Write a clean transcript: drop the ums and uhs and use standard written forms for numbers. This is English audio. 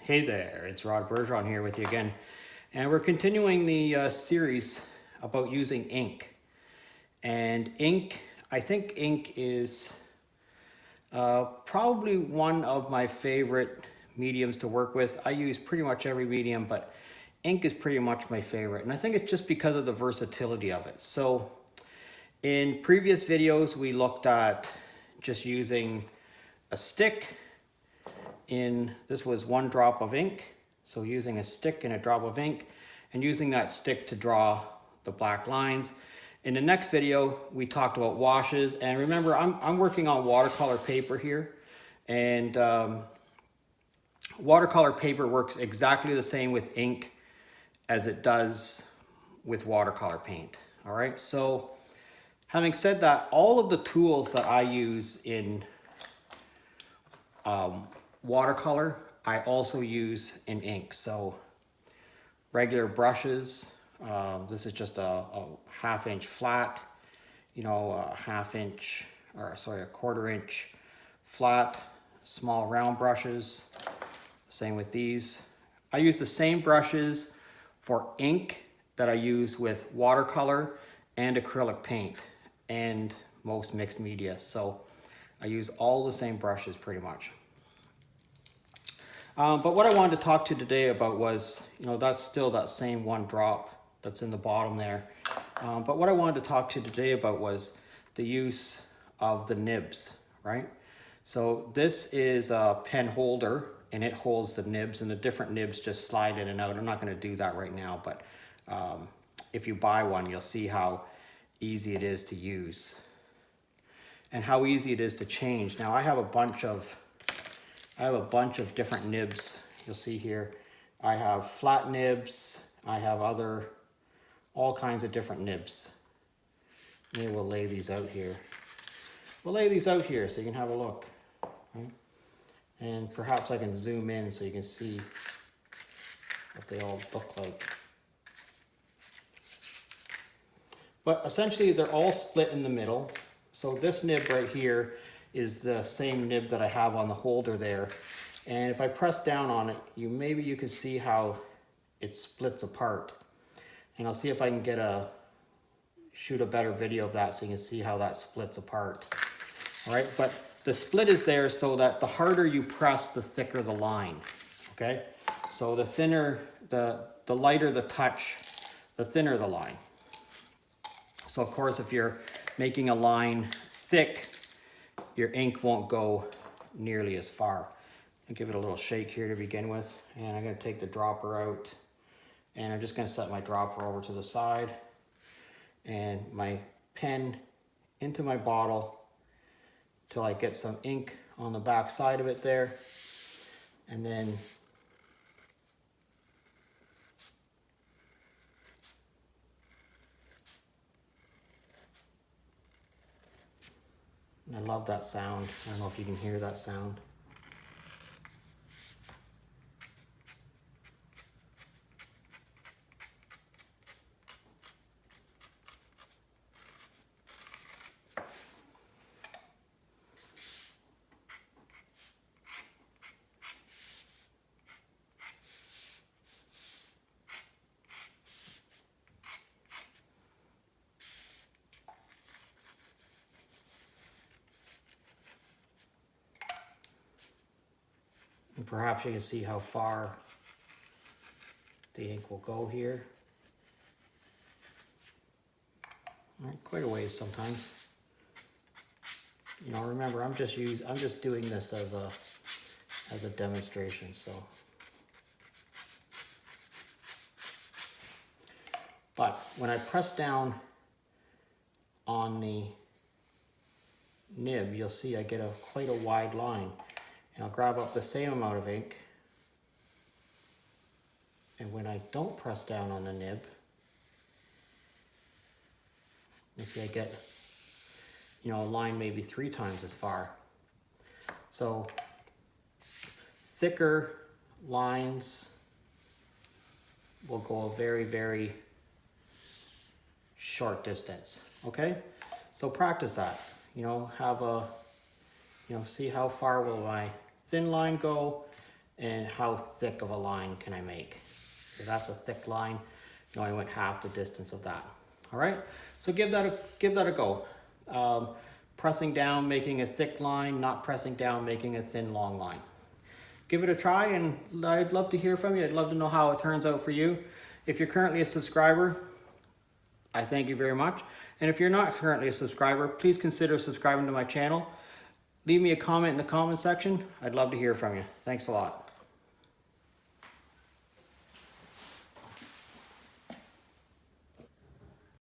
Hey there, it's Bergeron here with you again. And we're continuing the series about using ink. And ink, I think ink is probably one of my favorite mediums to work with. I use pretty much every medium, but ink is pretty much my favorite. And I think it's just because of the versatility of it. So in previous videos, we looked at just using a stick. This was 1 drop of ink, so using a stick and a drop of ink and using that stick to draw the black lines. In the next video we talked about washes, and remember I'm working on watercolor paper here, and watercolor paper works exactly the same with ink as it does with watercolor paint. All right, so having said that, all of the tools that I use in watercolor, I also use in ink. So regular brushes, this is just a 1/2 inch flat, a 1/2 inch, or sorry, a 1/4 inch flat, small round brushes. Same with these. I use the same brushes for ink that I use with watercolor and acrylic paint and most mixed media. So I use all the same brushes pretty much. But what I wanted to talk to you today about was, that's still that same 1 drop that's in the bottom there. But what I wanted to talk to you today about was the use of the nibs, right? So this is a pen holder and it holds the nibs, and the different nibs just slide in and out. I'm not going to do that right now, but if you buy one, you'll see how easy it is to use and how easy it is to change. Now I have a bunch of different nibs. You'll see here, I have flat nibs. I have all kinds of different nibs. Maybe we'll lay these out here. We'll lay these out here so you can have a look. Right? And perhaps I can zoom in so you can see what they all look like. But essentially they're all split in the middle. So this nib right here is the same nib that I have on the holder there. And if I press down on it, maybe you can see how it splits apart. And I'll see if I can shoot a better video of that so you can see how that splits apart. All right, but the split is there so that the harder you press, the thicker the line, okay? So the thinner, the lighter the touch, the thinner the line. So of course, if you're making a line thick, your ink won't go nearly as far. I'll give it a little shake here to begin with, and I'm going to take the dropper out, and I'm just going to set my dropper over to the side and my pen into my bottle till I get some ink on the back side of it there, and then I love that sound. I don't know if you can hear that sound. And perhaps you can see how far the ink will go here. Quite a ways sometimes. Remember, I'm just doing this as a demonstration. So, but when I press down on the nib, you'll see I get quite a wide line. And I'll grab up the same amount of ink, and when I don't press down on the nib, you see I get a line maybe 3 times as far. So thicker lines will go a very, very short distance. Okay, so practice that. See how far will my thin line go, and how thick of a line can I make. If that's a thick line, you know, I went half the distance of that. All right, so give that a go. Pressing down, making a thick line, not pressing down, making a thin, long line. Give it a try, and I'd love to hear from you. I'd love to know how it turns out for you. If you're currently a subscriber, I thank you very much. And if you're not currently a subscriber, please consider subscribing to my channel. Leave me a comment in the comment section. I'd love to hear from you. Thanks a lot.